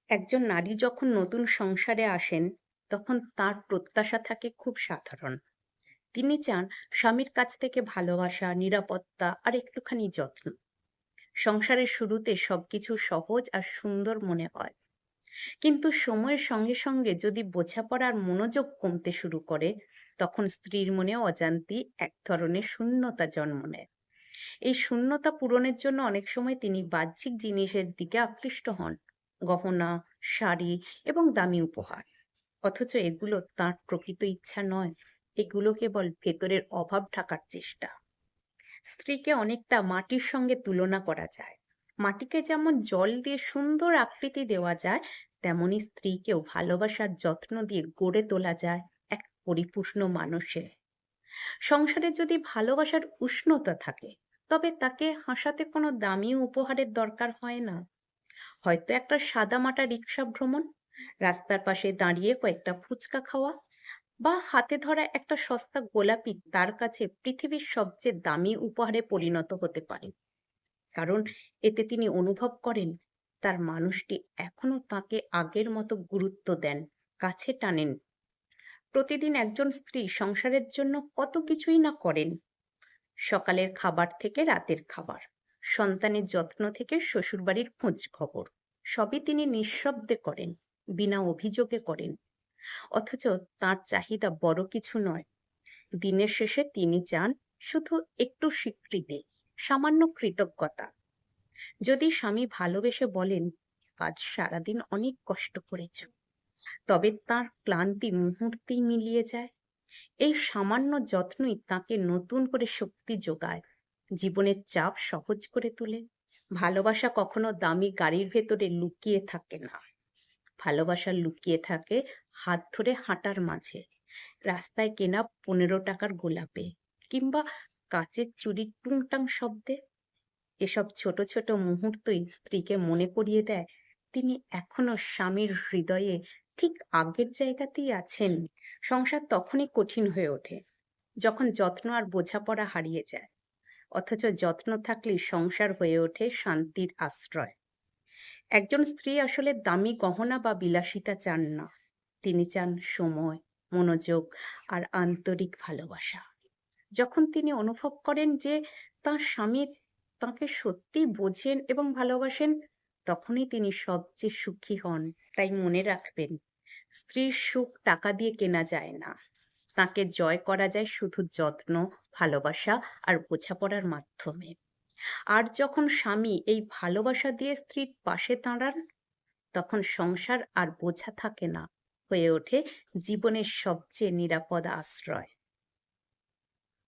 একজন নারী যখন নতুন সংসারে আসেন, তখন তার প্রত্যাশা থাকে খুব সাধারণ। তিনি চান স্বামীর কাছ থেকে ভালোবাসা, নিরাপত্তা আর একটুখানি যত্ন। সংসারের শুরুতে সবকিছু সহজ আর সুন্দর মনে হয়। কিন্তু সময়ের সঙ্গে সঙ্গে যদি বোঝাপড়ার মনোযোগ কমতে শুরু করে, তখন স্ত্রীর মনে অজান্তি এক ধরনের শূন্যতা জন্ম নেয়। এই শূন্যতা পূরণের জন্য অনেক সময় তিনি বাহ্যিক জিনিসের দিকে আকৃষ্ট হন। গহনা, শাড়ি এবং দামি উপহার। অথচ এগুলো তার প্রকৃত ইচ্ছা নয়। এগুলো কেবল ভেতরের অভাব ঢাকার চেষ্টা। স্ত্রীকে অনেকটা মাটির সঙ্গে তুলনা করা যায়। মাটিকে যেমন জল দিয়ে সুন্দর আকৃতি দেওয়া যায়, তেমনি স্ত্রীকেও ভালোবাসার যত্ন দিয়ে গড়ে তোলা যায় এক পরিপূর্ণ মানুষে। সংসারে যদি ভালোবাসার উষ্ণতা থাকে, তবে তাকে হাসাতে কোনো দামি উপহারের দরকার হয় না। হয়তো একটা সাদামাটা রিক্সা ভ্রমণ, রাস্তার পাশে দাঁড়িয়ে কয়েকটা ফুচকা খাওয়া, বা হাতে ধরা একটা সস্তা গোলাপি তার কাছে পৃথিবীর সবচেয়ে দামি উপহারে পরিণত হতে পারে। কারণ এতে তিনি অনুভব করেন তার মানুষটি এখনো তাকে আগের মতো গুরুত্ব দেন, কাছে টানেন। প্রতিদিন একজন স্ত্রী সংসারের জন্য কত কিছুই না করেন। সকালের খাবার থেকে রাতের খাবার, সন্তানের যত্ন থেকে শ্বশুরবাড়ির খোঁজ খবর, সবই তিনি নিঃশব্দে করেন, বিনা অভিযোগে করেন। অথচ তার চাহিদা বড় কিছু নয়। দিনের শেষে তিনি চান শুধু একটু স্বীকৃতি, সামান্য কৃতজ্ঞতা। যদি স্বামী ভালোবেসে বলেন, আজ সারাদিন অনেক কষ্ট করেছ, তবে তার ক্লান্তি মুহূর্তেই মিলিয়ে যায়। এই সামান্য যত্নই তাকে নতুন করে শক্তি যোগায়, জীবনের চাপ সহজ করে তোলে। ভালোবাসা কখনো দামি গাড়ির ভেতরে লুকিয়ে থাকে না। ভালোবাসা লুকিয়ে থাকে হাত ধরে হাঁটার মাঝে, রাস্তায় কেনা 15 টাকার গোলাপে, কিংবা কাচের চুরির টুংটাং শব্দে। এসব ছোট ছোট মুহূর্তই স্ত্রীকে মনে করিয়ে দেয় তিনি এখনো স্বামীর হৃদয়ে ঠিক আগের জায়গাতেই আছেন। সংসার তখনই কঠিন হয়ে ওঠে যখন যত্ন আর বোঝাপড়া হারিয়ে যায়। অথচ যত্ন থাকলেই সংসার হয়ে ওঠে শান্তির আশ্রয়। একজন স্ত্রী আসলে দামি গহনা বা বিলাসিতা চান না। তিনি চান সময়, মনোযোগ আর আন্তরিক ভালোবাসা। যখন তিনি অনুভব করেন যে তার স্বামী তাকে সত্যি বোঝেন এবং ভালোবাসেন, তখনই তিনি সবচেয়ে সুখী হন। তাই মনে রাখবেন, স্ত্রীর সুখ টাকা দিয়ে কেনা যায় না। তাকে জয় করা যায় শুধু যত্ন, ভালোবাসা আর বোঝাপড়ার মাধ্যমে। আর যখন স্বামী এই ভালোবাসা দিয়ে স্ত্রীর পাশে দাঁড়ান, তখন সংসার আর বোঝা থাকে না, হয়ে ওঠে জীবনের সবচেয়ে নিরাপদ আশ্রয়।